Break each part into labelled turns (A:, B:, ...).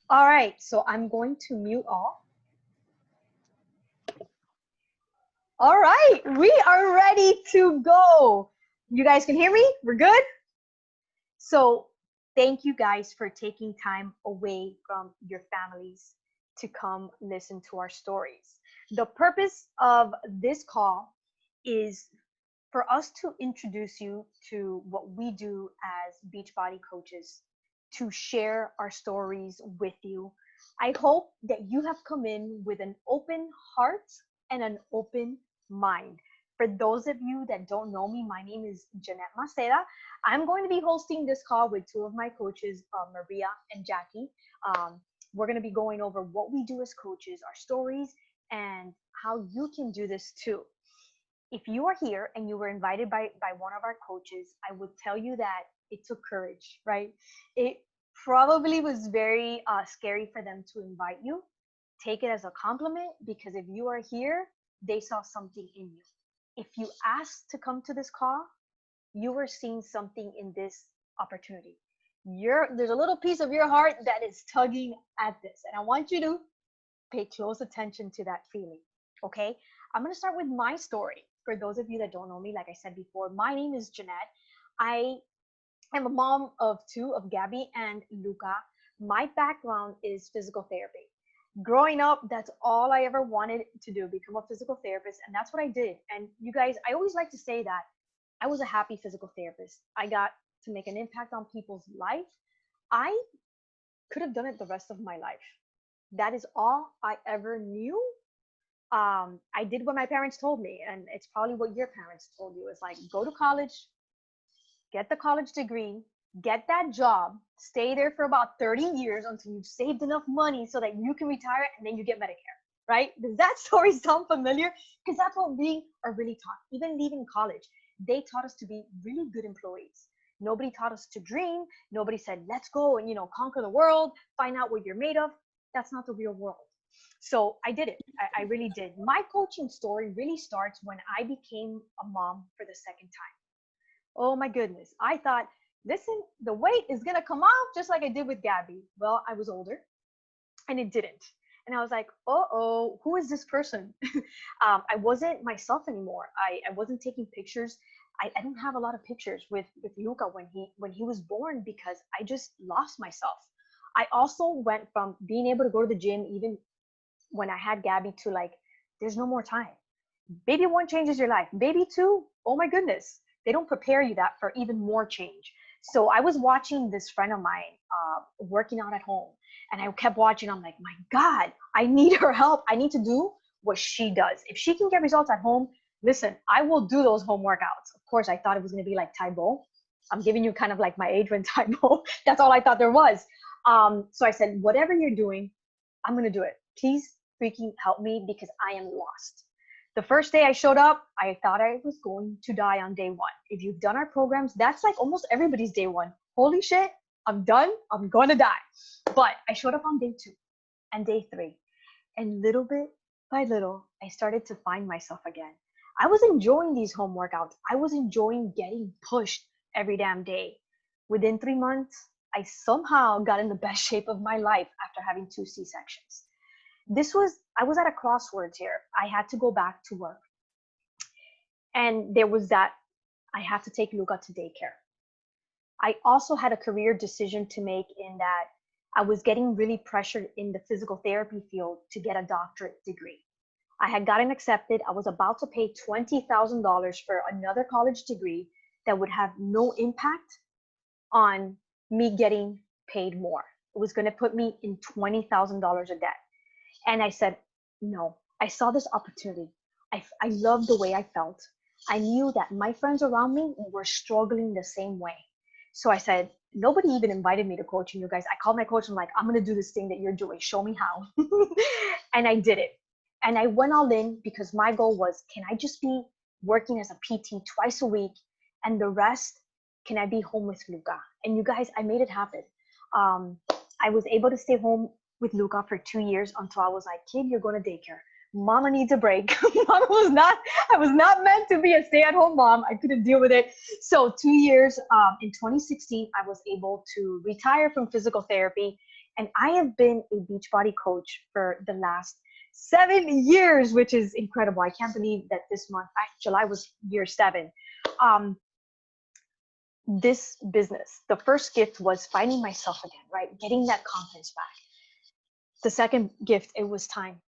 A: All right, so I'm going to mute all. All right, we are ready to go. You guys can hear me? We're good? So, thank you guys for taking time away from your families to come listen to our stories. The purpose of this call is for us to introduce you to what we do as Beachbody coaches, to share our stories with you. I hope that you have come in with an open heart and an open mind. For those of you that don't know me, my name is Jeanette Maceda. I'm going to be hosting this call with two of my coaches, Maria and Jackie. Um, we're going to be going over what we do as coaches, our stories, and how you can do this too. If you are here and you were invited by one of our coaches, I would tell you that it took courage, right? It probably was very scary for them to invite you. Take it as a compliment because if you are here, they saw something in you. If you asked to come to this call, you were seeing something in this opportunity. There's a little piece of your heart that is tugging at this, and I want you to pay close attention to that feeling. Okay, I'm going to start with my story. For those of you that don't know me, like I said before, my name is Jeanette. I am a mom of two, of Gabby and Luca. My background is physical therapy. Growing up, that's all I ever wanted to do, become a physical therapist, and that's what I did. And you guys, I always like to say that I was a happy physical therapist. I got to make an impact on people's life. I could have done it the rest of my life. That is all I ever knew. I did what my parents told me, and it's probably what your parents told you. It's like, go to college, get the college degree, get that job, stay there for about 30 years until you've saved enough money so that you can retire, and then you get Medicare, right? Does that story sound familiar? Because that's what we are really taught. Even leaving college, they taught us to be really good employees. Nobody taught us to dream. Nobody said, let's go and, conquer the world, find out what you're made of. That's not the real world. So I did it. I really did. My coaching story really starts when I became a mom for the second time. Oh my goodness. I thought, listen, the weight is going to come off just like I did with Gabby. Well, I was older and it didn't. And I was like, oh, who is this person? I wasn't myself anymore. I wasn't taking pictures. I don't have a lot of pictures with Luca when he was born because I just lost myself. I also went from being able to go to the gym even when I had Gabby to like, there's no more time. Baby one changes your life. Baby two, oh my goodness, they don't prepare you that for even more change. So I was watching this friend of mine working out at home, and I kept watching. I'm like, my God, I need her help. I need to do what she does. If she can get results at home, listen, I will do those home workouts. Of course, I thought it was going to be like Taibo. I'm giving you kind of like my age when Taibo. That's all I thought there was. So I said, whatever you're doing, I'm going to do it. Please freaking help me because I am lost. The first day I showed up, I thought I was going to die on day one. If you've done our programs, that's like almost everybody's day one. Holy shit, I'm done. I'm going to die. But I showed up on day two and day three. And little bit by little, I started to find myself again. I was enjoying these home workouts. I was enjoying getting pushed every damn day. Within 3 months, I somehow got in the best shape of my life after having two C-sections. I was at a crossroads here. I had to go back to work. And there was that I had to take Luca to daycare. I also had a career decision to make in that I was getting really pressured in the physical therapy field to get a doctorate degree. I had gotten accepted. I was about to pay $20,000 for another college degree that would have no impact on me getting paid more. It was going to put me in $20,000 of debt. And I said, no, I saw this opportunity. I loved the way I felt. I knew that my friends around me were struggling the same way. So I said, nobody even invited me to coaching, you guys. I called my coach. I'm like, I'm going to do this thing that you're doing. Show me how. And I did it. And I went all in because my goal was, can I just be working as a PT twice a week and the rest, can I be home with Luca? And you guys, I made it happen. I was able to stay home with Luca for 2 years until I was like, kid, you're going to daycare. Mama needs a break. I was not meant to be a stay-at-home mom. I couldn't deal with it. So 2 years, in 2016, I was able to retire from physical therapy And I have been a Beachbody coach for the last 7 years, which is incredible. I can't believe that this month, July was year 7. This business, the first gift was finding myself again, right? Getting that confidence back. The second gift, it was time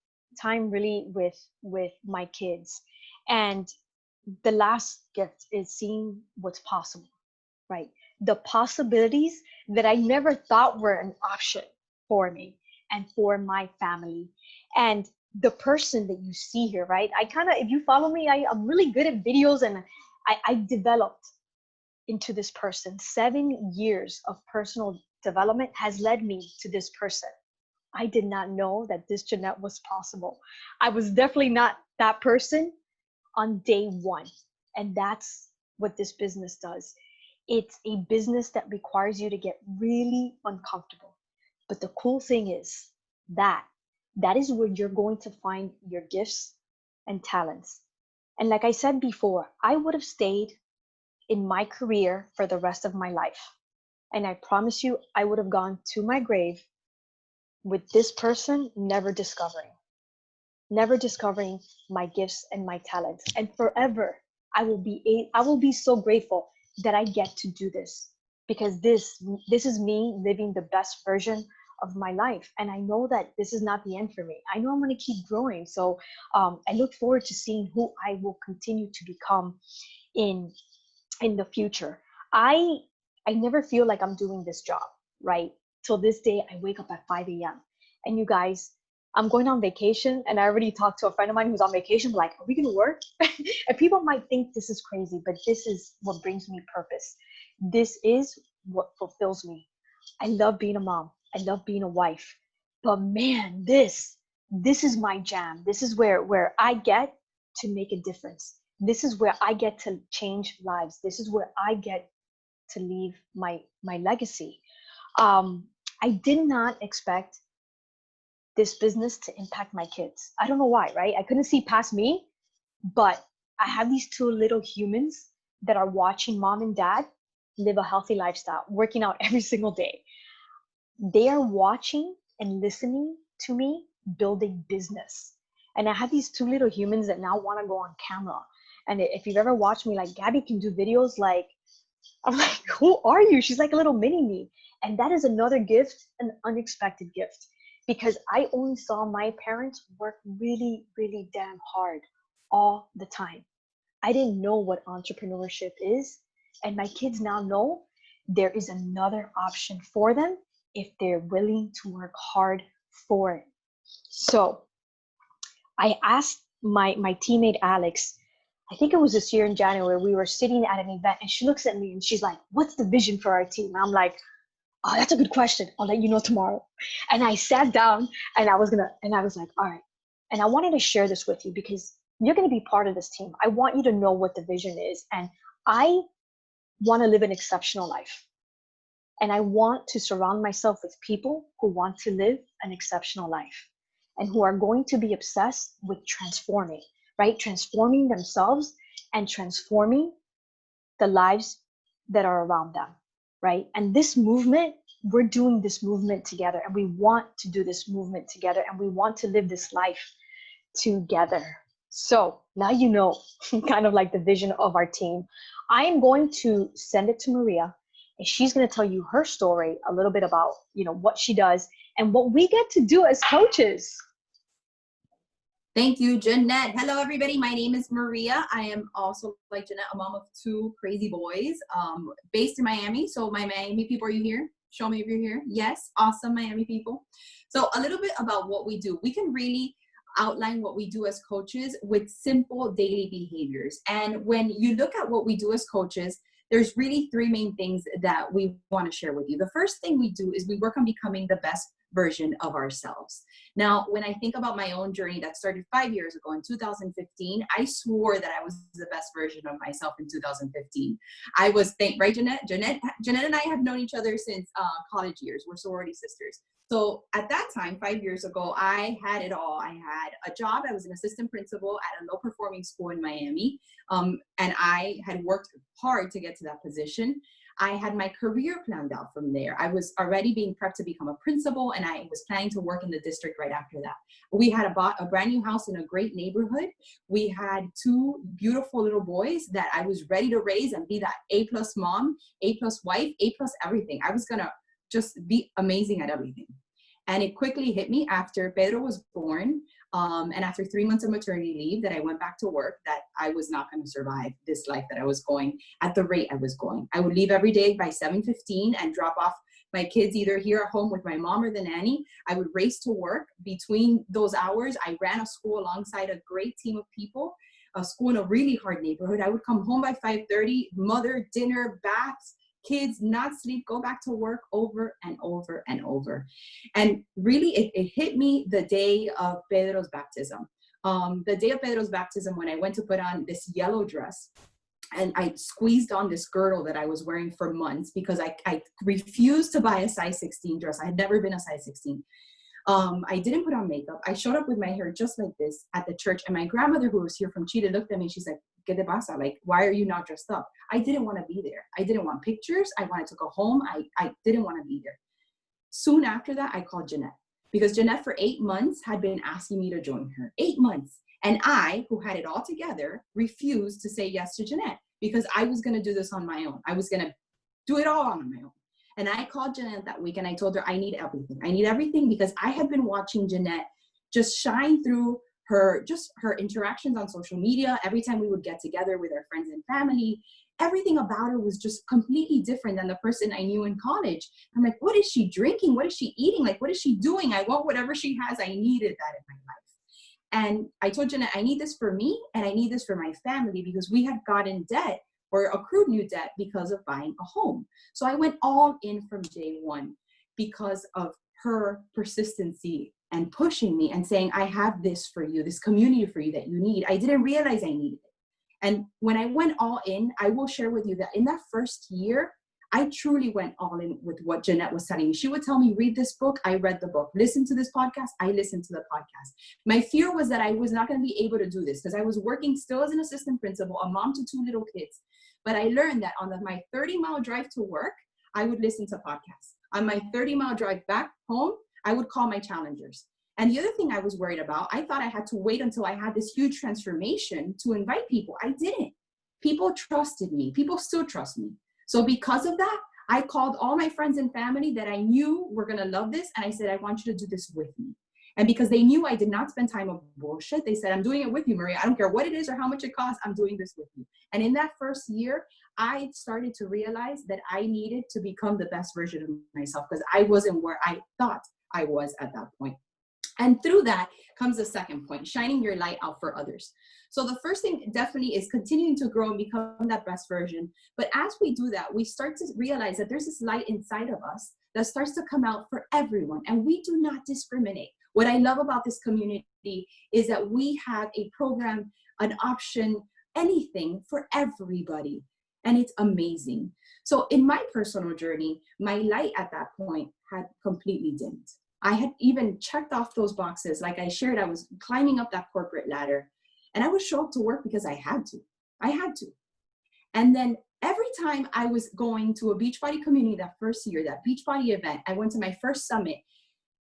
A: really with my kids. And the last gift is seeing what's possible, right? The possibilities that I never thought were an option for me and for my family. And the person that you see here, right? If you follow me, I'm really good at videos, and I developed into this person. 7 years of personal development has led me to this person. I did not know that this Jeanette was possible. I was definitely not that person on day one. And that's what this business does. It's a business that requires you to get really uncomfortable. But the cool thing is that is where you're going to find your gifts and talents. And like I said before, I would have stayed in my career for the rest of my life. And I promise you, I would have gone to my grave with this person never discovering my gifts and my talents. And forever, I will be so grateful that I get to do this, because this is me living the best version of my life. And I know that this is not the end for me. I know I'm going to keep growing. So I look forward to seeing who I will continue to become in the future. I never feel like I'm doing this job, right? Till this day, I wake up at 5 a.m. And you guys, I'm going on vacation, and I already talked to a friend of mine who's on vacation, like, are we gonna work? And people might think this is crazy, but this is what brings me purpose. This is what fulfills me. I love being a mom. I love being a wife. But man, this is my jam. This is where I get to make a difference. This is where I get to change lives. This is where I get to leave my legacy. I did not expect this business to impact my kids. I don't know why, right? I couldn't see past me, but I have these 2 little humans that are watching mom and dad live a healthy lifestyle, working out every single day. They are watching and listening to me build a business. And I have these 2 little humans that now want to go on camera. And if you've ever watched me, like, Gabby can do videos like, I'm like, who are you? She's like a little mini me. And that is another gift, an unexpected gift, because I only saw my parents work really, really damn hard all the time. I didn't know what entrepreneurship is. And my kids now know there is another option for them if they're willing to work hard for it. So I asked my teammate Alex, I think it was this year in January, we were sitting at an event, and she looks at me and she's like, what's the vision for our team? And I'm like, oh, that's a good question. I'll let you know tomorrow. And I sat down and I was like, all right. And I wanted to share this with you because you're going to be part of this team. I want you to know what the vision is. And I want to live an exceptional life. And I want to surround myself with people who want to live an exceptional life and who are going to be obsessed with transforming, right? Transforming themselves and transforming the lives that are around them, right? And this movement, we're doing this movement together, and we want to do this movement together, and we want to live this life together. So now you know kind of like the vision of our team. I am going to send it to Maria, and she's going to tell you her story, a little bit about, what she does and what we get to do as coaches.
B: Thank you, Jeanette. Hello, everybody. My name is Maria. I am also, like Jeanette, a mom of 2 crazy boys, based in Miami. So my Miami people, are you here? Show me if you're here. Yes, awesome Miami people. So a little bit about what we do. We can really outline what we do as coaches with simple daily behaviors. And when you look at what we do as coaches, there's really 3 main things that we want to share with you. The first thing we do is we work on becoming the best version of ourselves. Now, when I think about my own journey that started 5 years ago in 2015, I swore that I was the best version of myself in 2015. I was, right, Jeanette? Jeanette and I have known each other since college years. We're sorority sisters. So at that time, 5 years ago, I had it all. I had a job. I was an assistant principal at a low-performing school in Miami, and I had worked hard to get to that position. I had my career planned out from there. I was already being prepped to become a principal, and I was planning to work in the district right after that. We had bought a brand new house in a great neighborhood. We had two beautiful little boys that I was ready to raise and be that A+ mom, A+ wife, A+ everything. I was gonna just be amazing at everything. And it quickly hit me after Pedro was born, and after 3 months of maternity leave, that I went back to work, that I was not going to survive this life that I was going at the rate I was going. I would leave every day by 7:15 and drop off my kids either here at home with my mom or the nanny. I would race to work. Between those hours, I ran a school alongside a great team of people, a school in a really hard neighborhood. I would come home by 5:30, mother, dinner, baths, kids, not sleep, go back to work over and over and over. And really, it hit me the day of Pedro's baptism. The day of Pedro's baptism, when I went to put on this yellow dress, and I squeezed on this girdle that I was wearing for months because I refused to buy a size 16 dress. I had never been a size 16. I didn't put on makeup. I showed up with my hair just like this at the church. And my grandmother, who was here from Chile, looked at me and she's like, ¿Qué te pasa? Like, why are you not dressed up? I didn't want to be there. I didn't want pictures. I wanted to go home. I didn't want to be there. Soon after that, I called Jeanette, because Jeanette for 8 months had been asking me to join her. 8 months. And I, who had it all together, refused to say yes to Jeanette because I was going to do this on my own. I was going to do it all on my own. And I called Jeanette that week and I told her, I need everything. I need everything, because I had been watching Jeanette just shine through her interactions on social media. Every time we would get together with our friends and family, everything about her was just completely different than the person I knew in college. I'm like, what is she drinking? What is she eating? Like, what is she doing? I want whatever she has. I needed that in my life. And I told Jeanette, I need this for me and I need this for my family, because we had gotten debt or accrued new debt because of buying a home. So I went all in from day one because of her persistency and pushing me and saying, I have this for you, this community for you that you need. I didn't realize I needed it. And when I went all in, I will share with you that in that first year, I truly went all in with what Jeanette was telling me. She would tell me, read this book. I read the book. Listen to this podcast. I listened to the podcast. My fear was that I was not going to be able to do this because I was working still as an assistant principal, a mom to 2 little kids. But I learned that on my 30-mile drive to work, I would listen to podcasts. On my 30-mile drive back home, I would call my challengers. And the other thing I was worried about, I thought I had to wait until I had this huge transformation to invite people. I didn't. People trusted me. People still trust me. So because of that, I called all my friends and family that I knew were going to love this. And I said, I want you to do this with me. And because they knew I did not spend time on bullshit, they said, I'm doing it with you, Maria. I don't care what it is or how much it costs. I'm doing this with you. And in that first year, I started to realize that I needed to become the best version of myself, because I wasn't where I thought I was at that point. And through that comes the second point, shining your light out for others. So the first thing definitely is continuing to grow and become that best version. But as we do that, we start to realize that there's this light inside of us that starts to come out for everyone. And we do not discriminate. What I love about this community is that we have a program, an option, anything for everybody. And it's amazing. So in my personal journey, my light at that point had completely dimmed. I had even checked off those boxes. Like I shared, I was climbing up that corporate ladder, and I would show up to work because I had to. I had to. And then every time I was going to a Beachbody community that first year, that Beachbody event, I went to my first summit,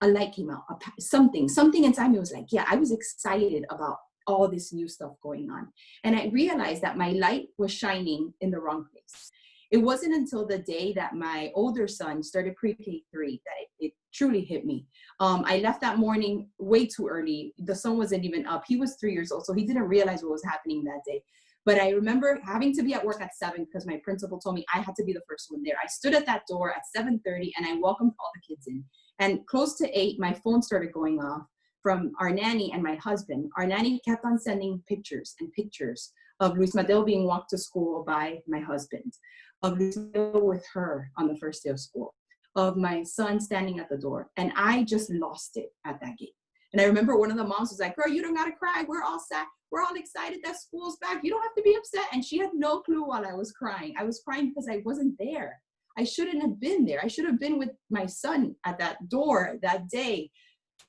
B: a light came out, something inside me was like, yeah, I was excited about all this new stuff going on. And I realized that my light was shining in the wrong place. It wasn't until the day that my older son started pre-K 3 that it truly hit me. I left that morning way too early. The sun wasn't even up. He was 3 years old, so he didn't realize what was happening that day. But I remember having to be at work at 7 because my principal told me I had to be the first one there. I stood at that door at 7:30 and I welcomed all the kids in. And close to 8, my phone started going off from our nanny and my husband. Our nanny kept on sending pictures and pictures of Luis Mateo being walked to school by my husband, of Luis Mateo with her on the first day of school, of my son standing at the door. And I just lost it at that gate. And I remember one of the moms was like, girl, you don't gotta cry. We're all sad. We're all excited that school's back. You don't have to be upset. And she had no clue while I was crying. I was crying because I wasn't there. I shouldn't have been there. I should have been with my son at that door that day,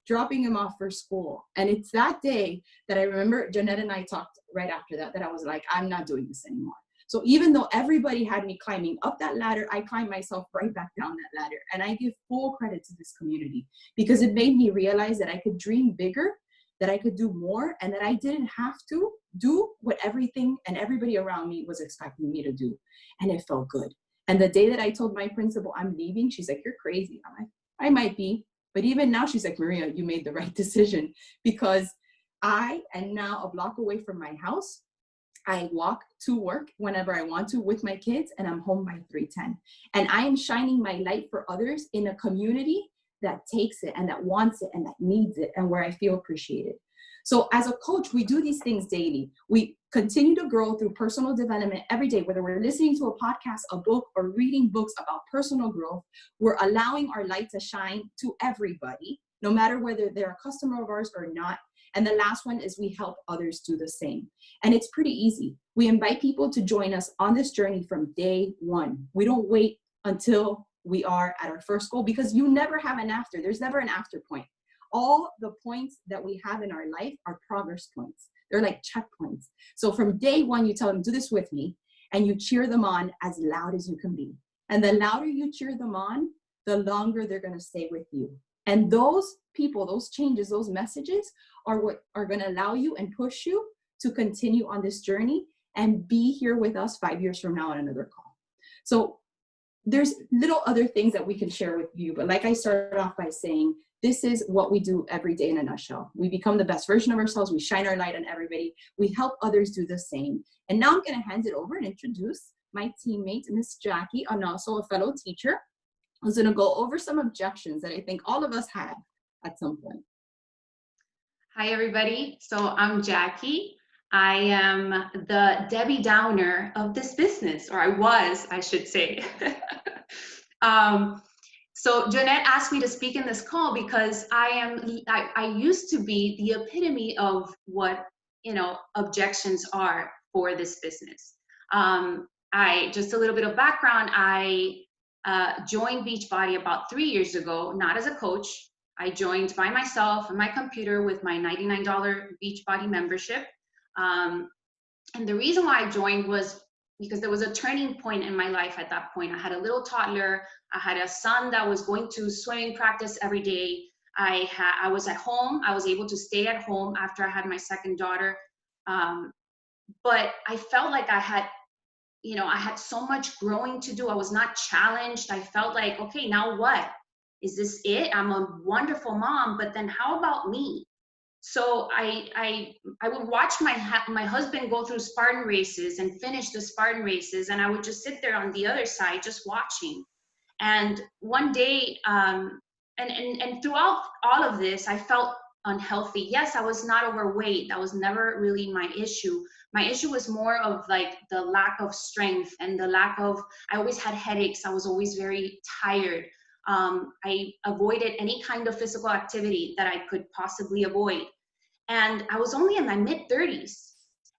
B: dropping him off for school. And it's that day that I remember Jeanette and I talked right after that I was like, I'm not doing this anymore. So even though everybody had me climbing up that ladder, I climbed myself right back down that ladder. And I give full credit to this community because it made me realize that I could dream bigger, that I could do more, and that I didn't have to do what everything and everybody around me was expecting me to do. And it felt good. And the day that I told my principal I'm leaving, she's like, "You're crazy." I'm like, "I might be." But even now she's like, "Maria, you made the right decision," because I am now a block away from my house. I walk to work whenever I want to with my kids, and I'm home by 3:10. And I am shining my light for others in a community that takes it and that wants it and that needs it and where I feel appreciated. So as a coach, we do these things daily. We continue to grow through personal development every day, whether we're listening to a podcast, a book, or reading books about personal growth. We're allowing our light to shine to everybody, no matter whether they're a customer of ours or not. And the last one is we help others do the same. And it's pretty easy. We invite people to join us on this journey from day one. We don't wait until we are at our first goal because you never have an after. There's never an after point. All the points that we have in our life are progress points. They're like checkpoints. So from day one, you tell them, "Do this with me," and you cheer them on as loud as you can be. And the louder you cheer them on, the longer they're going to stay with you. And those people, those changes, those messages are what are going to allow you and push you to continue on this journey and be here with us 5 years from now on another call. So there's little other things that we can share with you. But like I started off by saying, this is what we do every day in a nutshell. We become the best version of ourselves. We shine our light on everybody. We help others do the same. And now I'm going to hand it over and introduce my teammate, Miss Jackie, and also a fellow teacher, who's going to go over some objections that I think all of us have at some point.
C: Hi, everybody. So I'm Jackie. I am the Debbie Downer of this business, or I was, I should say. So Jeanette asked me to speak in this call because I used to be the epitome of what, objections are for this business. Just a little bit of background. I joined Beachbody about 3 years ago, not as a coach. I joined by myself on my computer with my $99 Beachbody membership. And the reason why I joined was because there was a turning point in my life at that point. I had a little toddler. I had a son that was going to swimming practice every day. I was at home. I was able to stay at home after I had my second daughter. But I felt like I had so much growing to do. I was not challenged. I felt like, okay, now what? Is this it? I'm a wonderful mom, but then how about me? So I would watch my husband go through Spartan races and finish the Spartan races, and I would just sit there on the other side just watching. And one day, and throughout all of this, I felt unhealthy. Yes, I was not overweight. That was never really my issue. My issue was more of like the lack of strength and the lack of, I always had headaches. I was always very tired. I avoided any kind of physical activity that I could possibly avoid. And I was only in my mid-30s.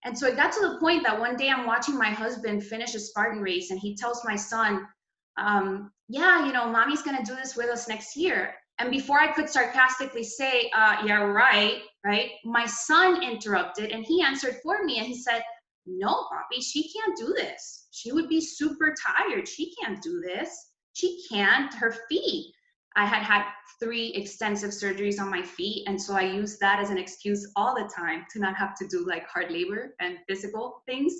C: And so it got to the point that one day I'm watching my husband finish a Spartan race, and he tells my son, mommy's going to do this with us next year. And before I could sarcastically say, yeah, right, my son interrupted, and he answered for me, and he said, "No, Bobby, she can't do this. She would be super tired. She can't do this. She can't, her feet." I had 3 extensive surgeries on my feet. And so I used that as an excuse all the time to not have to do like hard labor and physical things.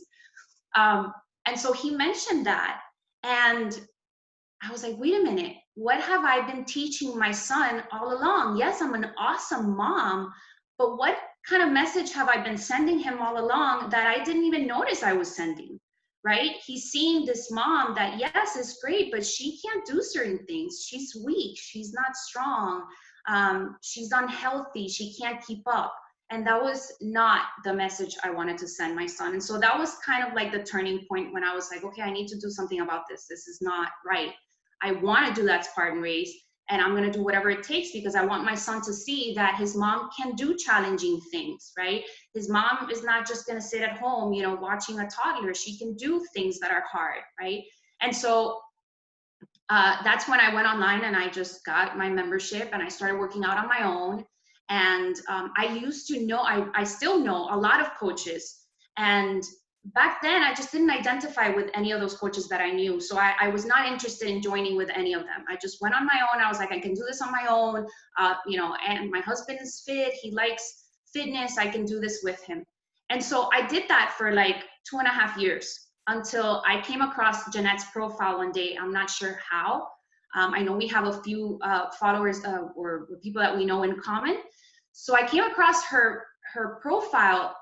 C: And so he mentioned that. And I was like, wait a minute, what have I been teaching my son all along? Yes, I'm an awesome mom, but what kind of message have I been sending him all along that I didn't even notice I was sending? Right? He's seeing this mom that, yes, is great, but she can't do certain things. She's weak. She's not strong. She's unhealthy. She can't keep up. And that was not the message I wanted to send my son. And so that was kind of like the turning point when I was like, okay, I need to do something about this. This is not right. I want to do that Spartan race, and I'm going to do whatever it takes because I want my son to see that his mom can do challenging things, right? His mom is not just going to sit at home, watching a toddler. She can do things that are hard, right? And so that's when I went online and I just got my membership and I started working out on my own. And I used to know, I still know a lot of coaches. And back then I just didn't identify with any of those coaches that I knew. So I was not interested in joining with any of them. I just went on my own. I was like, I can do this on my own. And my husband is fit. He likes fitness. I can do this with him. And so I did that for like 2.5 years until I came across Jeanette's profile one day. I'm not sure how. I know we have a few followers or people that we know in common. So I came across her profile,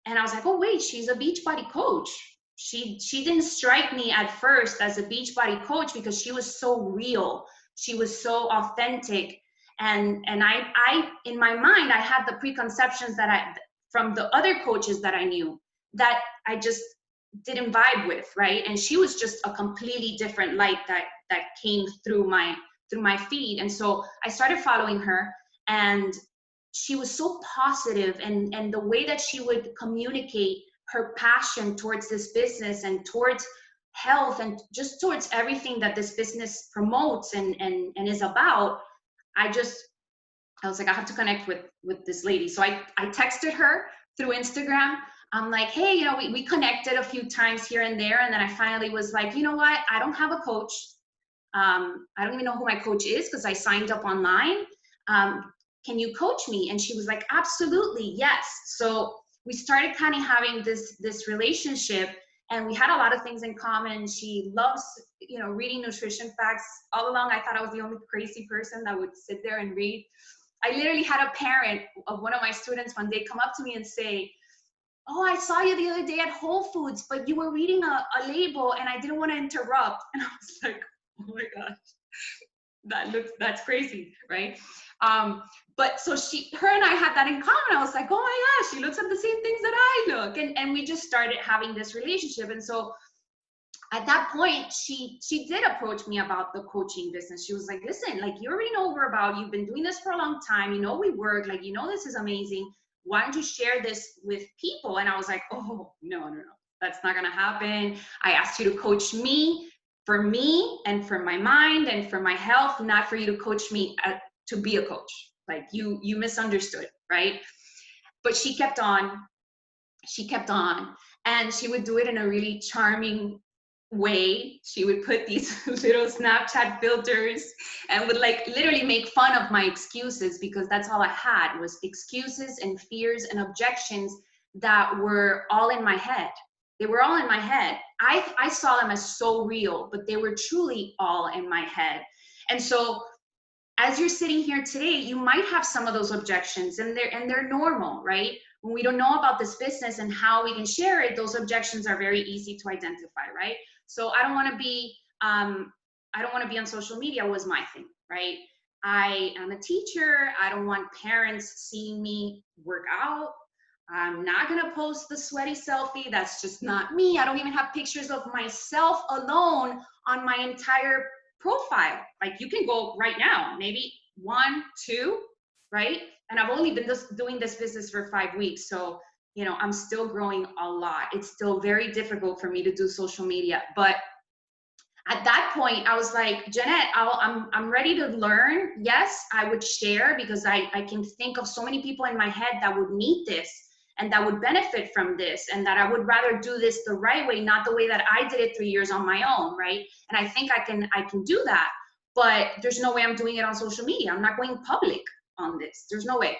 C: and I was like, oh wait, she's a Beachbody coach. She didn't strike me at first as a Beachbody coach because she was so real. She was so authentic. And I in my mind, I had the preconceptions that from the other coaches that I knew that I just didn't vibe with, right? And she was just a completely different light that came through my feed. And so I started following her, and she was so positive, and the way that she would communicate her passion towards this business and towards health and just towards everything that this business promotes and is about. I was like, I have to connect with this lady. So I texted her through Instagram. I'm like, hey, we connected a few times here and there. And then I finally was like, you know what? I don't have a coach. I don't even know who my coach is because I signed up online. Can you coach me? And she was like, absolutely, yes. So we started kind of having this relationship, and we had a lot of things in common. She loves, reading nutrition facts. All along, I thought I was the only crazy person that would sit there and read. I literally had a parent of one of my students one day come up to me and say, oh, I saw you the other day at Whole Foods, but you were reading a label and I didn't want to interrupt. And I was like, oh my gosh, that's crazy, right? But so her and I had that in common. I was like, oh my gosh, she looks at the same things that I look. And we just started having this relationship. And so at that point, she did approach me about the coaching business. She was like, listen, like, you already know you've been doing this for a long time. We work, like, this is amazing. Why don't you share this with people? And I was like, oh, no, that's not going to happen. I asked you to coach me for me and for my mind and for my health, not for you to coach me to be a coach. Like, you misunderstood, right? But she kept on, and she would do it in a really charming way. She would put these little Snapchat filters and would like literally make fun of my excuses, because that's all I had was excuses and fears and objections that were all in my head. They were all in my head. I saw them as so real, but they were truly all in my head. And so as you're sitting here today, you might have some of those objections, and they're normal, right? When we don't know about this business and how we can share it, those objections are very easy to identify, right? So I don't want to be on social media was my thing, right? I am a teacher. I don't want parents seeing me work out. I'm not going to post the sweaty selfie. That's just not me. I don't even have pictures of myself alone on my entire profile. Like, you can go right now, maybe 1, 2, right? And I've only been doing this business for 5 weeks. So, I'm still growing a lot. It's still very difficult for me to do social media. But at that point, I was like, Jeanette, I'm ready to learn. Yes, I would share, because I can think of so many people in my head that would need this and that would benefit from this, and that I would rather do this the right way, not the way that I did it 3 years on my own, right? And I think I can do that, but there's no way I'm doing it on social media. I'm not going public on this. There's no way.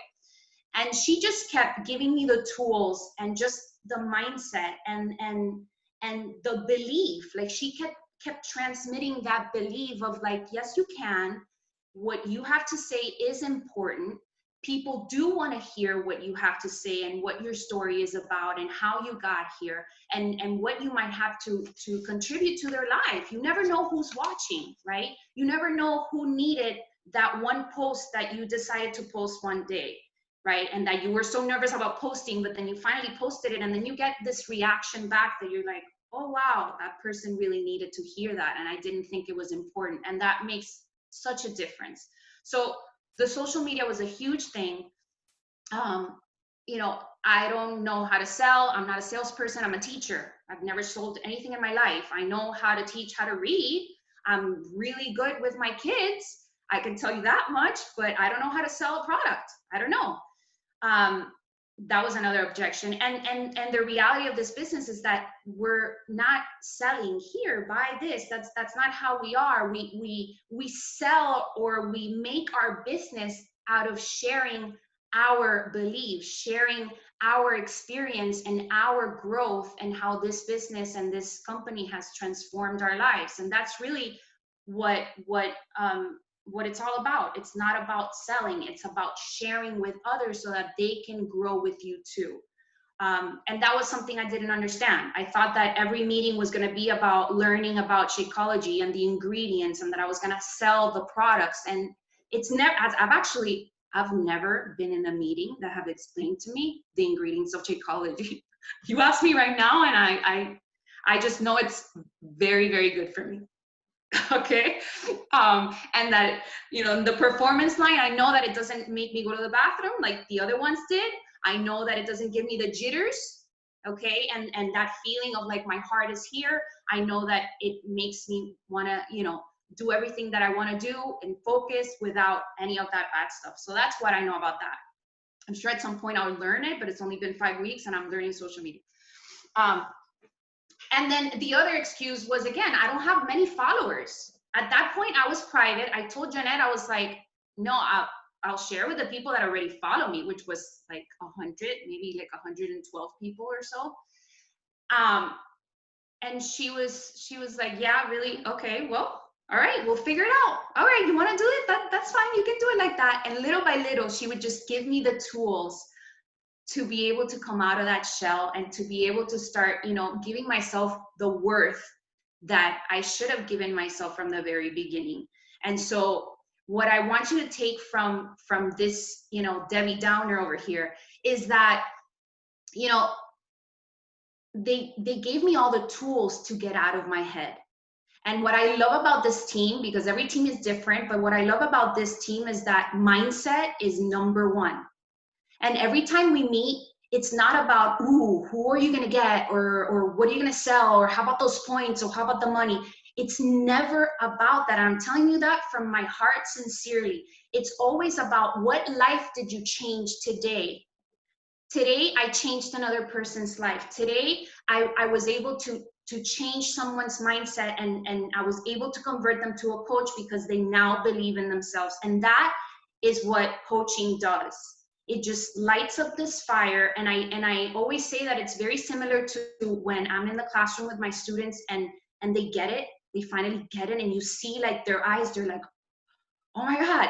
C: And she just kept giving me the tools and just the mindset and the belief. Like, she kept transmitting that belief of like, yes, you can. What you have to say is important. People do want to hear what you have to say and what your story is about and how you got here and what you might have to contribute to their life. You never know who's watching, right? You never know who needed that one post that you decided to post one day, right? And that you were so nervous about posting, but then you finally posted it, and then you get this reaction back that you're like, oh wow, that person really needed to hear that, and I didn't think it was important. And that makes such a difference. So the social media was a huge thing. I don't know how to sell. I'm not a salesperson. I'm a teacher. I've never sold anything in my life. I know how to teach, how to read. I'm really good with my kids. I can tell you that much, but I don't know how to sell a product. I don't know. that was another objection. And the reality of this business is that we're not selling here, buy this. That's not how we are. We sell, or we make our business out of sharing our beliefs, sharing our experience and our growth, and how this business and this company has transformed our lives. And that's really what it's all about. It's not about selling, it's about sharing with others so that they can grow with you too. And that was something I didn't understand. I thought that every meeting was going to be about learning about Shakeology and the ingredients, and that I was going to sell the products. And it's never, I've never been in a meeting that have explained to me the ingredients of Shakeology. You ask me right now, and I just know it's very, very good for me. Okay. And that, the performance line, I know that it doesn't make me go to the bathroom like the other ones did. I know that it doesn't give me the jitters. Okay. And that feeling of like my heart is here. I know that it makes me want to, do everything that I want to do and focus without any of that bad stuff. So that's what I know about that. I'm sure at some point I'll learn it, but it's only been 5 weeks and I'm learning social media. And then the other excuse was, again, I don't have many followers. At that point, I was private. I told Jeanette, I was like, no, I'll share with the people that already follow me, which was like 100, maybe like 112 people or so. And she was like, yeah, really? Okay, well, all right, we'll figure it out. All right, you want to do it? That's fine. You can do it like that. And little by little, she would just give me the tools to be able to come out of that shell and to be able to start, giving myself the worth that I should have given myself from the very beginning. And so what I want you to take from this, Debbie Downer over here is that, they gave me all the tools to get out of my head. And what I love about this team, because every team is different, but what I love about this team is that mindset is number one. And every time we meet, it's not about, ooh, who are you going to get? Or what are you going to sell? Or how about those points? Or how about the money? It's never about that. I'm telling you that from my heart, sincerely. It's always about, what life did you change today? Today, I changed another person's life. Today, I was able to change someone's mindset, and I was able to convert them to a coach because they now believe in themselves. And that is what coaching does. It just lights up this fire. And I always say that it's very similar to when I'm in the classroom with my students and they get it, they finally get it, and you see like their eyes, they're like, oh my God,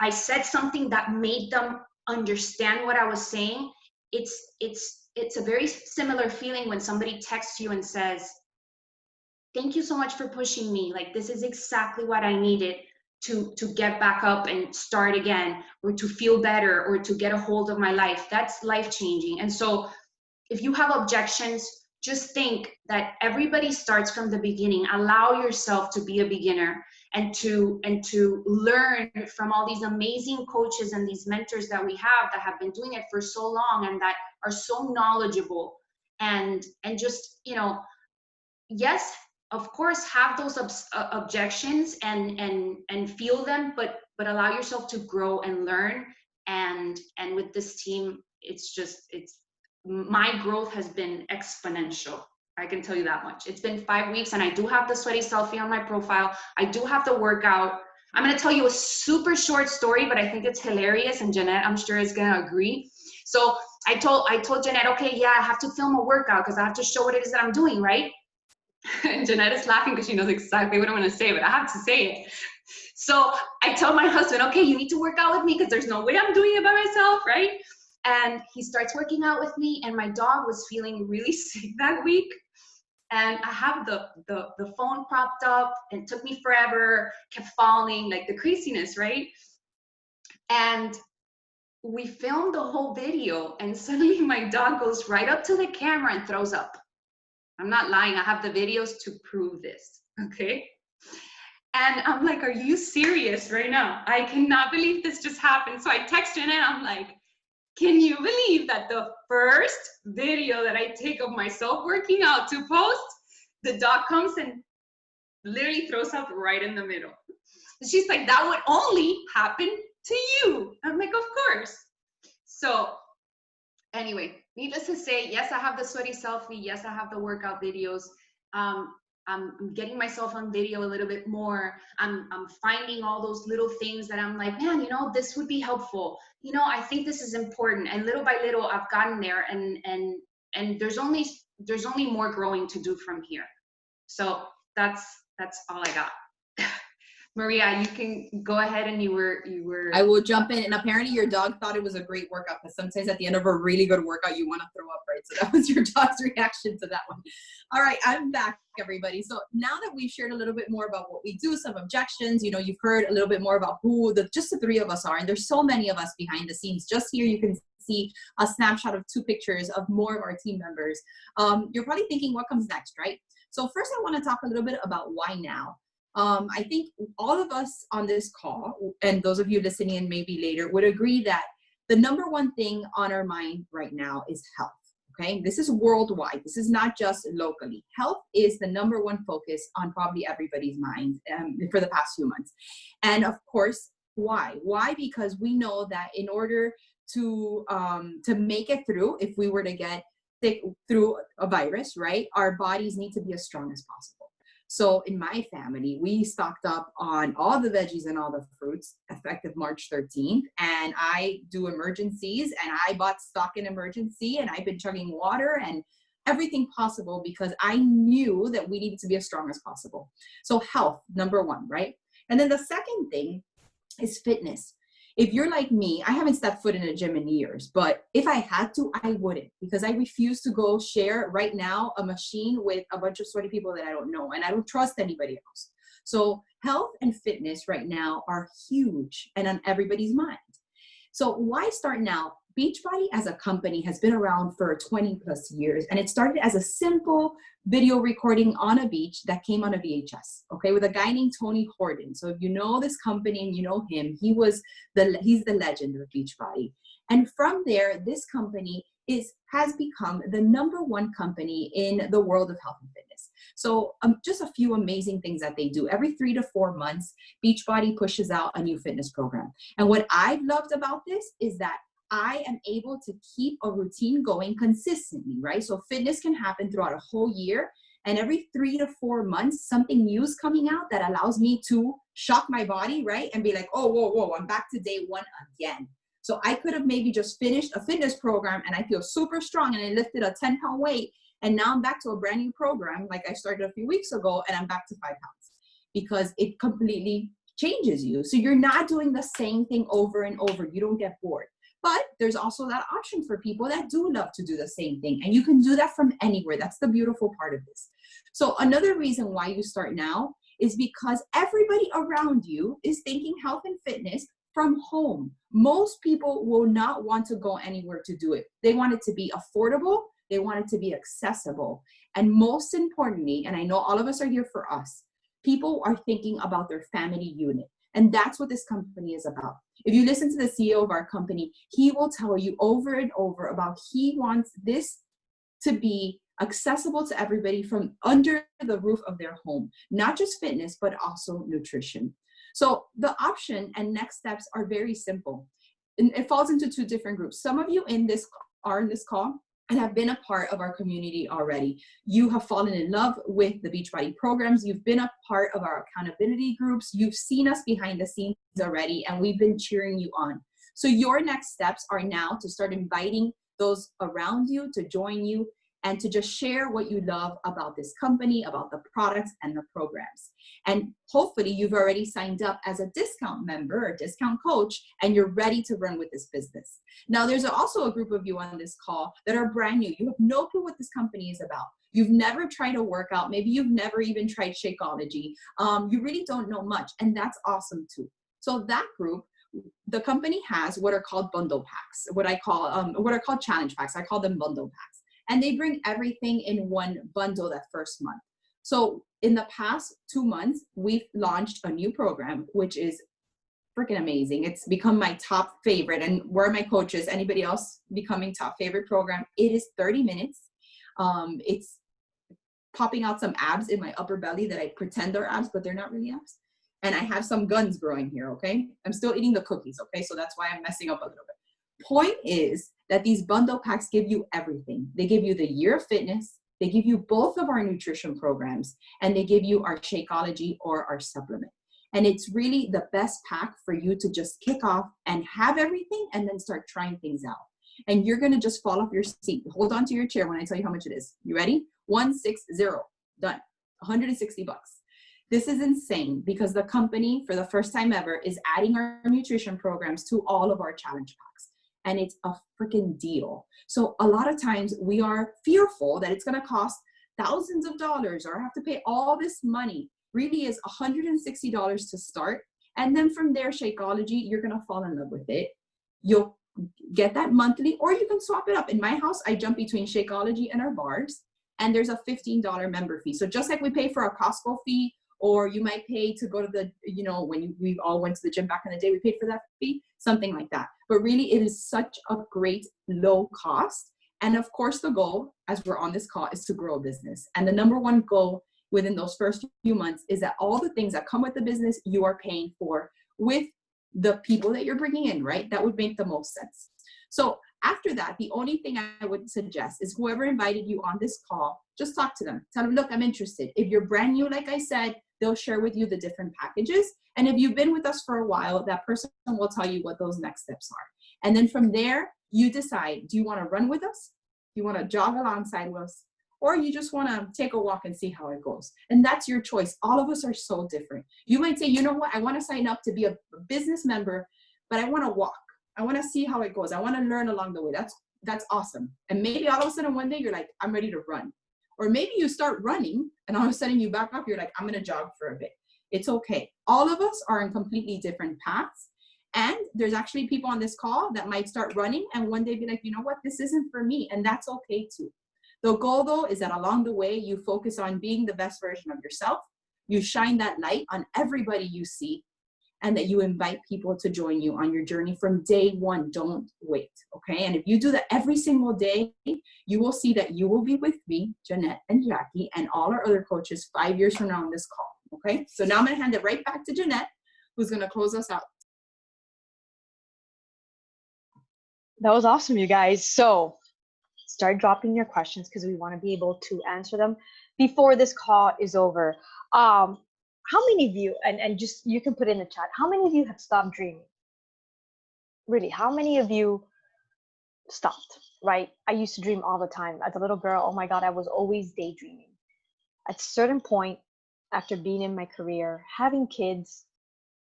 C: I said something that made them understand what I was saying. It's a very similar feeling when somebody texts you and says, thank you so much for pushing me. Like, this is exactly what I needed to get back up and start again, or to feel better, or to get a hold of my life. That's life-changing. And so if you have objections, just think that everybody starts from the beginning. Allow yourself to be a beginner and to learn from all these amazing coaches and these mentors that we have that have been doing it for so long and that are so knowledgeable. And just, yes, of course, have those objections and feel them, but allow yourself to grow and learn. And with this team, it's my growth has been exponential. I can tell you that much. It's been 5 weeks, and I do have the sweaty selfie on my profile. I do have the workout. I'm going to tell you a super short story, but I think it's hilarious, and Jeanette, I'm sure, is going to agree. So I told Jeanette, okay, yeah, I have to film a workout because I have to show what it is that I'm doing, right? And Jeanette is laughing because she knows exactly what I'm going to say, but I have to say it. So I tell my husband, okay, you need to work out with me because there's no way I'm doing it by myself, right? And he starts working out with me, and my dog was feeling really sick that week. And I have the phone propped up, and it took me forever, kept falling, like the craziness, right? And we filmed the whole video, and suddenly my dog goes right up to the camera and throws up. I'm not lying. I have the videos to prove this, okay? And I'm like, are you serious right now? I cannot believe this just happened. So I texted him, and I'm like, can you believe that the first video that I take of myself working out to post, the dog comes and literally throws up right in the middle? She's like, that would only happen to you. I'm like, of course. So Anyway, needless to say, yes, I have the sweaty selfie. Yes, I have the workout videos. Um, I'm getting myself on video a little bit more. I'm finding all those little things that I'm like, man, this would be helpful. I think this is important. And little by little, I've gotten there, and there's only more growing to do from here. So that's all I got. Maria, you can go ahead, and you were.
B: I will jump in. And apparently your dog thought it was a great workout, because sometimes at the end of a really good workout, you want to throw up, right? So that was your dog's reaction to that one. All right, I'm back, everybody. So now that we've shared a little bit more about what we do, some objections, you've heard a little bit more about who just the three of us are. And there's so many of us behind the scenes. Just here, you can see a snapshot of 2 pictures of more of our team members. You're probably thinking, what comes next, right? So first, I want to talk a little bit about why now. I think all of us on this call, and those of you listening in maybe later, would agree that the number one thing on our mind right now is health, okay? This is worldwide. This is not just locally. Health is the number one focus on probably everybody's mind for the past few months. And of course, why? Why? Because we know that in order to make it through, if we were to get sick through a virus, right, our bodies need to be as strong as possible. So in my family, we stocked up on all the veggies and all the fruits effective March 13th. And I do emergencies, and I bought stock in emergency, and I've been chugging water and everything possible because I knew that we needed to be as strong as possible. So health, number one, right? And then the second thing is fitness. If you're like me, I haven't stepped foot in a gym in years, but if I had to, I wouldn't, because I refuse to go share right now a machine with a bunch of sweaty people that I don't know, and I don't trust anybody else. So health and fitness right now are huge and on everybody's mind. So why start now? Beachbody as a company has been around for 20 plus years, and it started as a simple video recording on a beach that came on a VHS, okay, with a guy named Tony Horton. So if you know this company and you know him, he's the legend of Beachbody. And from there, this company has become the number one company in the world of health and fitness. So just a few amazing things that they do. Every 3 to 4 months, Beachbody pushes out a new fitness program. And what I've loved about this is that I am able to keep a routine going consistently, right? So fitness can happen throughout a whole year. And every 3 to 4 months, something new is coming out that allows me to shock my body, right? And be like, oh, whoa, I'm back to day one again. So I could have maybe just finished a fitness program and I feel super strong and I lifted a 10-pound weight. And now I'm back to a brand new program like I started a few weeks ago, and I'm back to 5 pounds because it completely changes you. So you're not doing the same thing over and over. You don't get bored. But there's also that option for people that do love to do the same thing. And you can do that from anywhere. That's the beautiful part of this. So another reason why you start now is because everybody around you is thinking health and fitness from home. Most people will not want to go anywhere to do it. They want it to be affordable. They want it to be accessible. And most importantly, and I know all of us are here for us, people are thinking about their family unit. And that's what this company is about. If you listen to the CEO of our company, he will tell you over and over about he wants this to be accessible to everybody from under the roof of their home, not just fitness, but also nutrition. So the option and next steps are very simple. And it falls into 2 different groups. Some of you are in this call and have been a part of our community already. You have fallen in love with the Beachbody programs. You've been a part of our accountability groups. You've seen us behind the scenes already, and we've been cheering you on. So your next steps are now to start inviting those around you to join you and to just share what you love about this company, about the products and the programs. And hopefully you've already signed up as a discount member or discount coach, and you're ready to run with this business. Now, there's also a group of you on this call that are brand new. You have no clue what this company is about. You've never tried a workout. Maybe you've never even tried Shakeology. You really don't know much, and that's awesome too. So that group, the company has what are called bundle packs, what are called challenge packs. I call them bundle packs. And they bring everything in one bundle that first month. So in the past 2 months, we've launched a new program, which is freaking amazing. It's become my top favorite. And where are my coaches? Anybody else becoming top favorite program? It is 30 minutes. It's popping out some abs in my upper belly that I pretend are abs, but they're not really abs. And I have some guns growing here, okay? I'm still eating the cookies, okay? So that's why I'm messing up a little bit. Point is that these bundle packs give you everything. They give you the year of fitness, they give you both of our nutrition programs, and they give you our Shakeology or our supplement. And it's really the best pack for you to just kick off and have everything and then start trying things out. And you're gonna just fall off your seat. Hold on to your chair when I tell you how much it is. You ready? 160, done, 160 bucks. This is insane because the company, for the first time ever, is adding our nutrition programs to all of our challenge packs. And it's a freaking deal. So a lot of times we are fearful that it's gonna cost thousands of dollars or have to pay all this money. Really is $160 to start. And then from there, Shakeology, you're gonna fall in love with it. You'll get that monthly, or you can swap it up. In my house, I jump between Shakeology and our bars, and there's a $15 member fee. So just like we pay for a Costco fee, or you might pay to go to the, you know, when we all went to the gym back in the day, we paid for that fee, something like that. But really, it is such a great low cost. And of course, the goal, as we're on this call, is to grow a business. And the number one goal within those first few months is that all the things that come with the business, you are paying for with the people that you're bringing in, right? That would make the most sense. So after that, the only thing I would suggest is whoever invited you on this call, just talk to them. Tell them, look, I'm interested. If you're brand new, like I said, they'll share with you the different packages. And if you've been with us for a while, that person will tell you what those next steps are. And then from there, you decide, do you want to run with us? Do you want to jog alongside us? Or you just want to take a walk and see how it goes. And that's your choice. All of us are so different. You might say, you know what? I want to sign up to be a business member, but I want to walk. I want to see how it goes. I want to learn along the way. That's awesome. And maybe all of a sudden one day you're like, I'm ready to run. Or maybe you start running and all of a sudden you back up. You're like, I'm going to jog for a bit. It's okay. All of us are in completely different paths. And there's actually people on this call that might start running and one day be like, you know what? This isn't for me. And that's okay too. The goal though is that along the way, you focus on being the best version of yourself. You shine that light on everybody you see, and that you invite people to join you on your journey from day one. Don't wait, okay? And if you do that every single day, you will see that you will be with me, Jeanette and Jackie, and all our other coaches 5 years from now on this call, okay? So now I'm gonna hand it right back to Jeanette, who's gonna close us out.
A: That was awesome, you guys. So start dropping your questions because we want to be able to answer them before this call is over. How many of you, and just you can put in the chat, how many of you have stopped dreaming? Really, how many of you stopped, right? I used to dream all the time. As a little girl, oh my God, I was always daydreaming. At a certain point, after being in my career, having kids,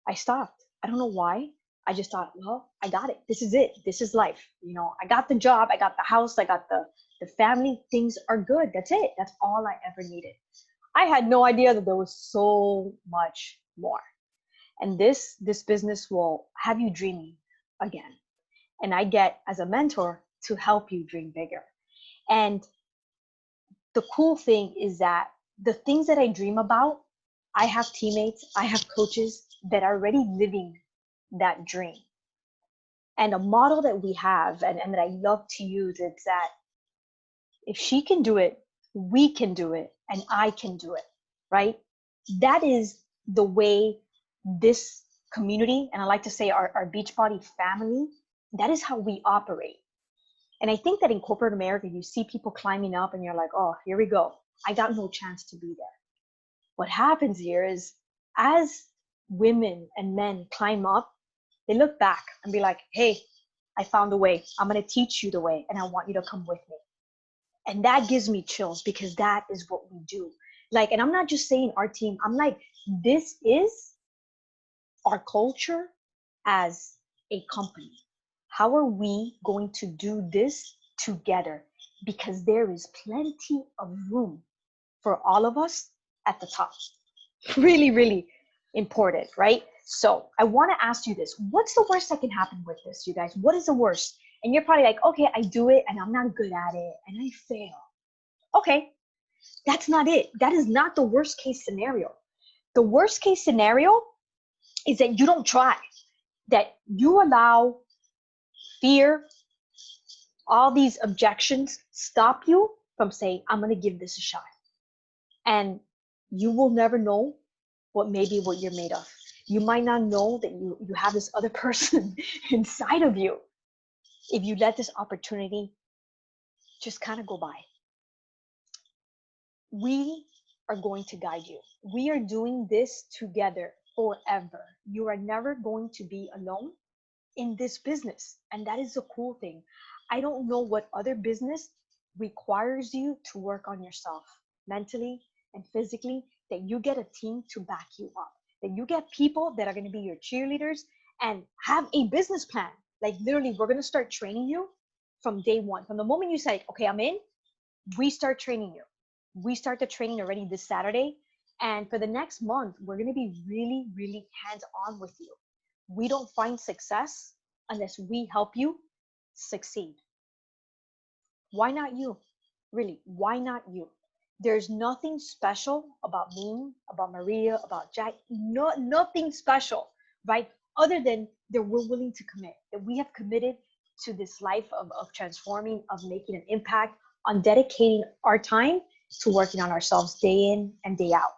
A: I stopped. I don't know why. I just thought, well, I got it. This is it. This is life. You know, I got the job. I got the house. I got the family. Things are good. That's it. That's all I ever needed. I had no idea that there was so much more. And this business will have you dreaming again. And I get, as a mentor, to help you dream bigger. And the cool thing is that the things that I dream about, I have teammates, I have coaches that are already living that dream. And a model that we have and that I love to use is that if she can do it, we can do it, and I can do it, right? That is the way this community, and I like to say our Beachbody family, that is how we operate. And I think that in corporate America, you see people climbing up and you're like, oh, here we go. I got no chance to be there. What happens here is as women and men climb up, they look back and be like, hey, I found a way. I'm going to teach you the way, and I want you to come with me. And that gives me chills because that is what we do. Like, and I'm not just saying our team, I'm like, this is our culture as a company. How are we going to do this together? Because there is plenty of room for all of us at the top. Really, really important, right? So I want to ask you this. What's the worst that can happen with this, you guys? What is the worst? And you're probably like, okay, I do it and I'm not good at it and I fail. Okay, that's not it. That is not the worst case scenario. The worst case scenario is that you don't try, that you allow fear, all these objections stop you from saying, I'm going to give this a shot. And you will never know what you're made of. You might not know that you have this other person inside of you. if you let this opportunity just kind of go by. We are going to guide you. We are doing this together forever. You are never going to be alone in this business. And that is the cool thing. I don't know what other business requires you to work on yourself mentally and physically, that you get a team to back you up, that you get people that are going to be your cheerleaders and have a business plan. Like literally, we're going to start training you from day one. From the moment you say, okay, I'm in, we start training you. We start the training already this Saturday. And for the next month, we're going to be really, really hands on with you. We don't find success unless we help you succeed. Why not you? Really, why not you? There's nothing special about me, about Maria, about Jack. No, nothing special, right? Other than that we're willing to commit, that we have committed to this life of transforming, of making an impact, on dedicating our time to working on ourselves day in and day out.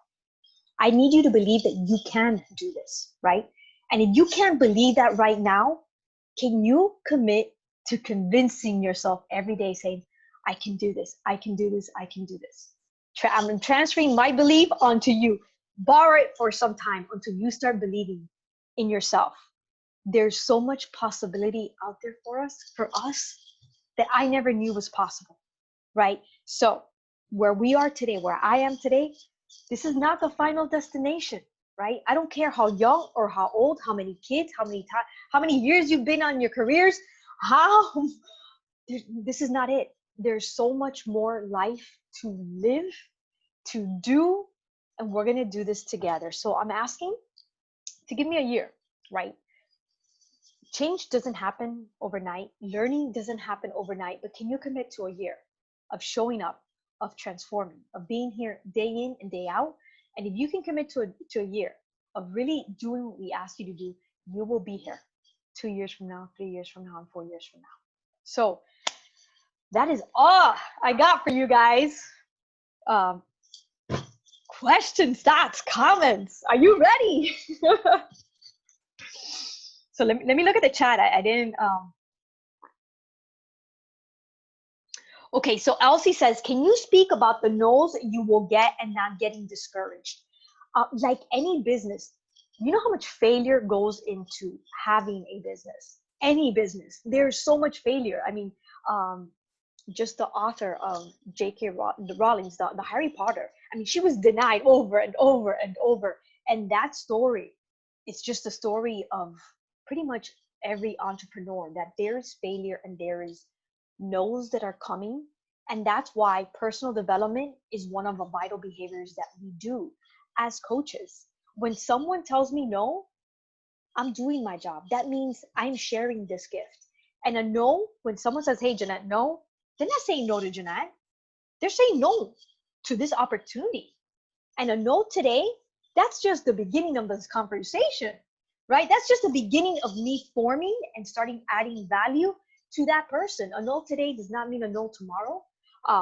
A: I need you to believe that you can do this, right? And if you can't believe that right now, can you commit to convincing yourself every day saying, I can do this, I can do this, I can do this. I'm transferring my belief onto you. Borrow it for some time until you start believing in yourself. There's so much possibility out there for us that I never knew was possible, right? So where we are today, where I am today, this is not the final destination, right? I don't care how young or how old, how many kids, how many years you've been on your careers, this is not it. There's so much more life to live, to do, and we're going to do this together. So I'm asking to give me a year, right? Change doesn't happen overnight. Learning doesn't happen overnight, but can you commit to a year of showing up, of transforming, of being here day in and day out? And if you can commit to a year of really doing what we ask you to do, you will be here 2 years from now, 3 years from now, and 4 years from now. So that is all I got for you guys. Questions, thoughts, comments. Are you ready? So let me look at the chat. I didn't. Okay, so Elsie says, can you speak about the no's you will get and not getting discouraged? Like any business, you know how much failure goes into having a business? Any business, there's so much failure. I mean, just the author of J.K. Rowling's, the Harry Potter. I mean, she was denied over and over and over. And that story, it's just a story of pretty much every entrepreneur, that there is failure and there is no's that are coming. And that's why personal development is one of the vital behaviors that we do as coaches. When someone tells me no, I'm doing my job. That means I'm sharing this gift. And a no, when someone says, hey, Jeanette, no, they're not saying no to Jeanette. They're saying no to this opportunity. And a no today, that's just the beginning of this conversation, right? That's just the beginning of me forming and starting adding value to that person. A no today does not mean a no tomorrow.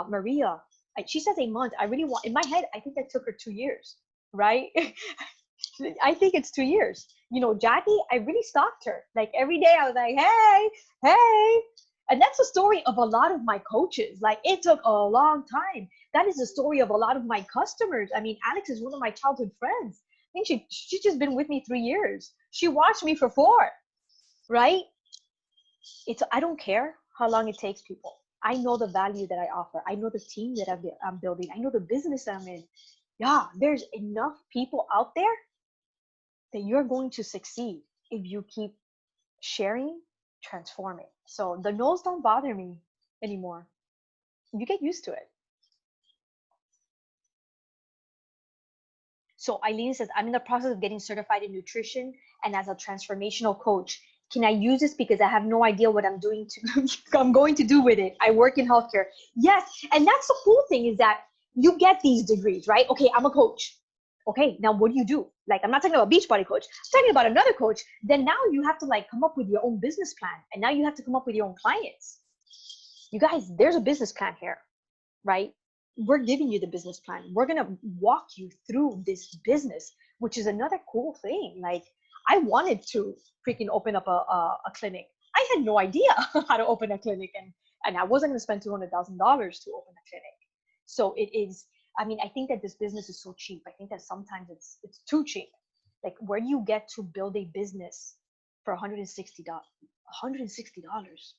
A: Maria, she says a month. I really want, in my head, I think that took her 2 years, right? I think it's 2 years. You know, Jackie, I really stalked her. Like every day I was like, hey. And that's the story of a lot of my coaches. Like it took a long time. That is the story of a lot of my customers. I mean, Alex is one of my childhood friends. I think she's just been with me 3 years. She watched me for 4, right? I don't care how long it takes, people. I know the value that I offer. I know the team that I'm building. I know the business I'm in. Yeah, there's enough people out there that you're going to succeed if you keep sharing, transforming. So the no's don't bother me anymore. You get used to it. So Eileen says, I'm in the process of getting certified in nutrition and as a transformational coach. Can I use this because I have no idea what I'm going to do with it? I work in healthcare. Yes, and that's the cool thing is that you get these degrees, right? Okay, I'm a coach. Okay, now what do you do? Like, I'm not talking about Beachbody coach. I'm talking about another coach. Then now you have to like come up with your own business plan. And now you have to come up with your own clients. You guys, there's a business plan here, right? We're giving you the business plan. We're going to walk you through this business, which is another cool thing. Like, I wanted to freaking open up a clinic. I had no idea how to open a clinic, and I wasn't going to spend $200,000 to open a clinic. So it is, I mean, I think that this business is so cheap. I think that sometimes it's too cheap. Like, where do you get to build a business for $160? $160.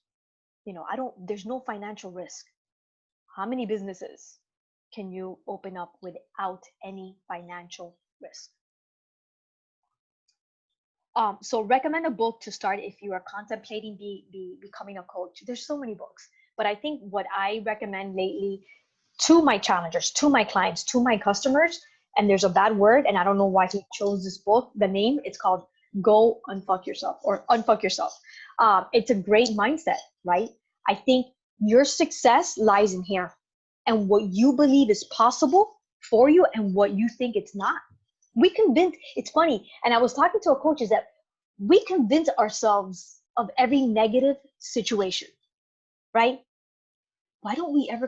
A: You know, there's no financial risk. How many businesses can you open up without any financial risk? So recommend a book to start if you are contemplating becoming a coach. There's so many books, but I think what I recommend lately to my challengers, to my clients, to my customers, and there's a bad word, and I don't know why he chose this book, the name, it's called Go Unfuck Yourself, or Unfuck Yourself. It's a great mindset, right? I think your success lies in here, and what you believe is possible for you and what you think it's not. We convince, it's funny, and I was talking to a coach, is that we convince ourselves of every negative situation, right? Why don't we ever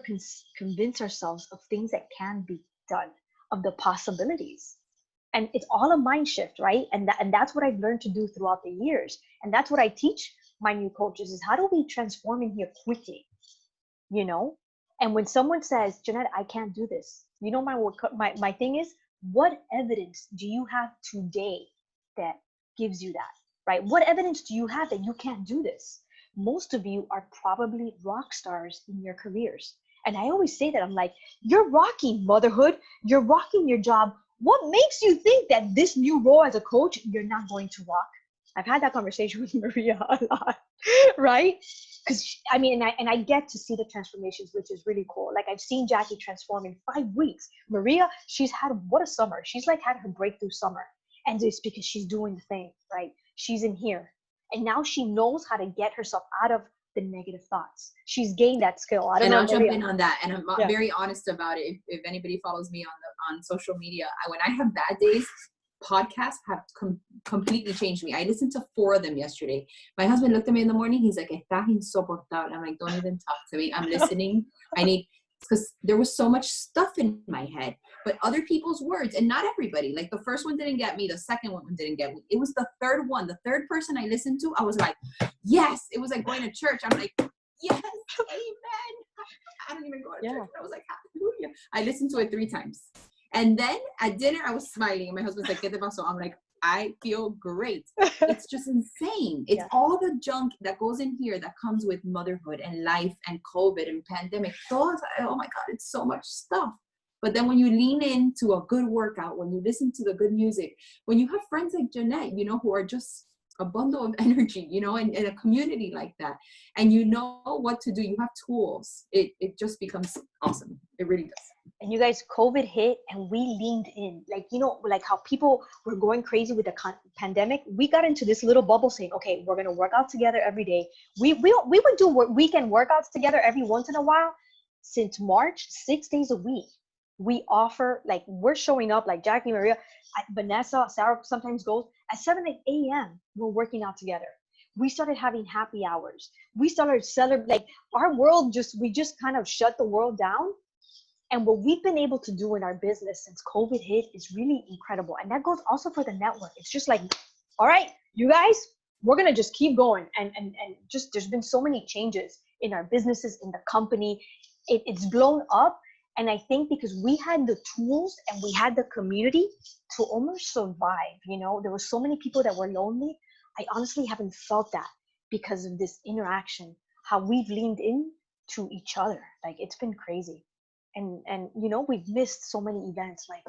A: convince ourselves of things that can be done, of the possibilities? And it's all a mind shift, right? And that's what I've learned to do throughout the years. And that's what I teach my new coaches, is how do we transform in here quickly, you know? And when someone says, Jeanette, I can't do this, you know, my thing is, what evidence do you have today that gives you that, right? What evidence do you have that you can't do this? Most of you are probably rock stars in your careers. And I always say that, I'm like, you're rocking motherhood, you're rocking your job. What makes you think that this new role as a coach, you're not going to rock? I've had that conversation with Maria a lot, right? Because I mean, and I get to see the transformations, which is really cool. Like, I've seen Jackie transform in 5 weeks. Maria, she's had, what a summer. She's like had her breakthrough summer. And it's because she's doing the thing, right? She's in here. And now she knows how to get herself out of the negative thoughts. She's gained that skill. I don't
B: and
A: know,
B: I'll jump
A: Maria.
B: in on that. And I'm very honest about it. If anybody follows me on social media, when I have bad days, podcasts have completely changed me. I listened to 4 of them yesterday. My husband looked at me in the morning. He's like, "Estás insoportable." I'm like, "Don't even talk to me. I'm listening. I need," because there was so much stuff in my head, but other people's words, and not everybody. Like, the first one didn't get me. The second one didn't get me. It was the third one. The third person I listened to, I was like, yes. It was like going to church. I'm like, yes, amen. I don't even go to church. I was like, hallelujah. I listened to it 3 times. And then at dinner, I was smiling. And my husband's like, "¿Qué te pasó?" I'm like, I feel great. It's just insane. It's all the junk that goes in here that comes with motherhood and life and COVID and pandemic. Oh my God, it's so much stuff. But then when you lean into a good workout, when you listen to the good music, when you have friends like Jeanette, you know, who are just a bundle of energy, you know, in a community like that, and you know what to do, you have tools, it just becomes awesome. It really does.
A: And you guys, COVID hit and we leaned in. Like, you know, like how people were going crazy with the pandemic. We got into this little bubble saying, okay, we're going to work out together every day. We would do weekend workouts together every once in a while. Since March, 6 days a week. We offer, like, we're showing up, like Jackie, Maria, Vanessa, Sarah sometimes goes at 7 a.m. We're working out together. We started having happy hours. We started celebrating, like, our world we just kind of shut the world down. And what we've been able to do in our business since COVID hit is really incredible. And that goes also for the network. It's just like, all right, you guys, we're going to just keep going. And just, there's been so many changes in our businesses, in the company. It's blown up. And I think because we had the tools and we had the community to almost survive, you know, there were so many people that were lonely. I honestly haven't felt that because of this interaction, how we've leaned in to each other. Like, it's been crazy. And you know, we've missed so many events. Like,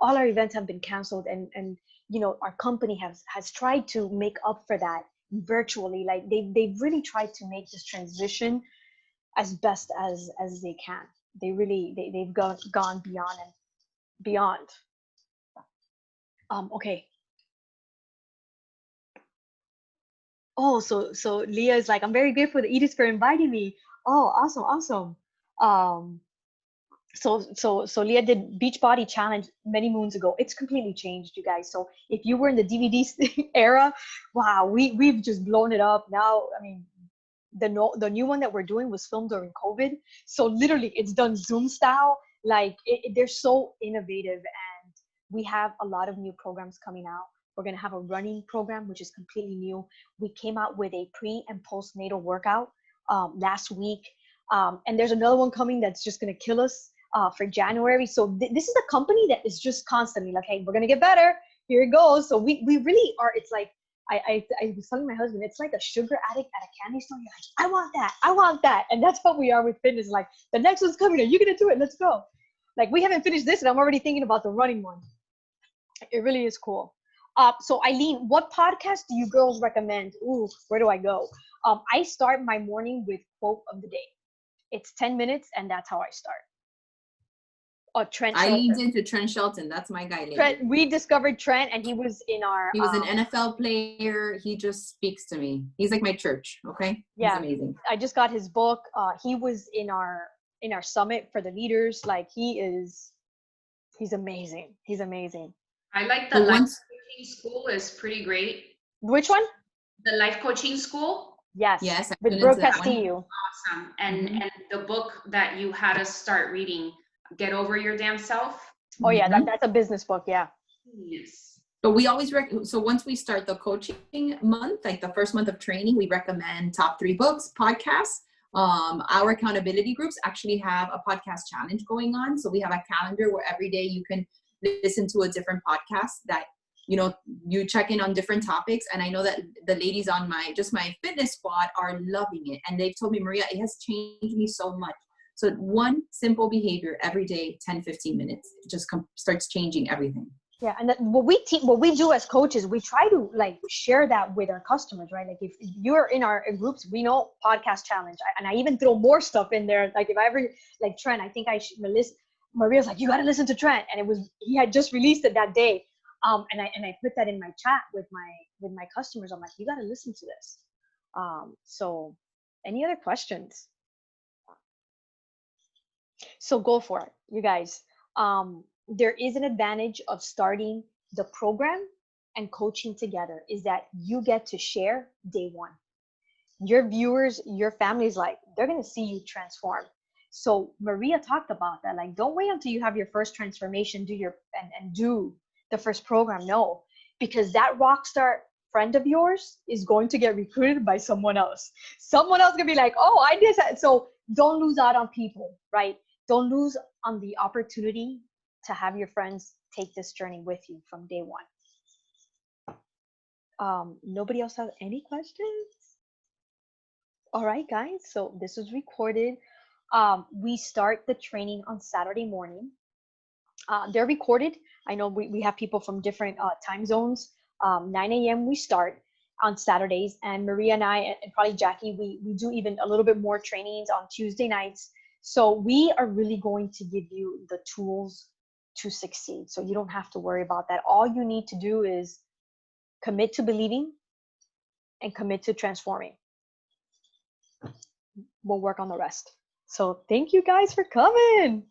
A: all our events have been canceled, and you know, our company has tried to make up for that virtually. Like, they've really tried to make this transition as best as they can. They've gone beyond and beyond. Okay. Oh, so Leah is like, I'm very grateful to Edith for inviting me. Oh, awesome. So Leah did Beachbody Challenge many moons ago. It's completely changed, you guys. So if you were in the DVD era, wow, we've just blown it up. Now, I mean, the new one that we're doing was filmed during COVID. So literally, it's done Zoom style. Like, they're so innovative, and we have a lot of new programs coming out. We're going to have a running program, which is completely new. We came out with a pre and postnatal workout last week. And there's another one coming that's just going to kill us for January. So this is a company that is just constantly like, hey, we're going to get better. Here it goes. So we really are. It's like, I was telling my husband, it's like a sugar addict at a candy store. You're like, I want that. I want that. And that's what we are with fitness. Like, the next one's coming. Are you going to do it? Let's go. Like, we haven't finished this and I'm already thinking about the running one. It really is cool. So Eileen, what podcast do you girls recommend? Ooh, where do I go? I start my morning with quote of the day. It's 10 minutes and that's how I start. Trent
B: I
A: Shelton.
B: leaned into Trent Shelton. That's my guy lately.
A: We discovered Trent and he was in our...
B: He was an NFL player. He just speaks to me. He's like my church, okay?
A: Yeah.
B: He's amazing.
A: I just got his book. He was in our summit for the leaders. Like, he's amazing. He's amazing.
C: I like the life coaching school is pretty great.
A: Which one?
C: The life coaching school.
A: Yes. With Brooke Castillo.
C: Awesome. And the book that you had us start reading, Get Over Your Damn Self.
A: Oh yeah, that's a business book. Yeah.
C: Yes.
B: But we always so once we start the coaching month, like the first month of training, we recommend top 3 books, podcasts. Our accountability groups actually have a podcast challenge going on. So we have a calendar where every day you can listen to a different podcast that, you know, you check in on different topics. And I know that the ladies on my fitness squad are loving it. And they've told me, Maria, it has changed me so much. So one simple behavior every day, 10, 15 minutes, it just starts changing everything.
A: Yeah, and what we do as coaches, we try to like share that with our customers, right? Like, if you're in our groups, we know podcast challenge, and I even throw more stuff in there. Like, if I ever like Trent, I think I should list. Maria's like, you got to listen to Trent, and he had just released it that day. And I put that in my chat with my customers. I'm like, you got to listen to this. So, any other questions? So go for it, you guys. There is an advantage of starting the program and coaching together, is that you get to share day one. Your viewers, your families, like, they're going to see you transform. So Maria talked about that. Like, don't wait until you have your first transformation, do the first program. No, because that rock star friend of yours is going to get recruited by someone else. Someone else gonna be like, oh, I did that. So don't lose out on people, right? Don't lose on the opportunity to have your friends take this journey with you from day one. Nobody else have any questions? All right, guys. So this was recorded. We start the training on Saturday morning. They're recorded. I know we have people from different time zones. 9 a.m. we start on Saturdays, and Maria and I, and probably Jackie, we do even a little bit more trainings on Tuesday nights. So we are really going to give you the tools to succeed. So you don't have to worry about that. All you need to do is commit to believing and commit to transforming. We'll work on the rest. So thank you guys for coming.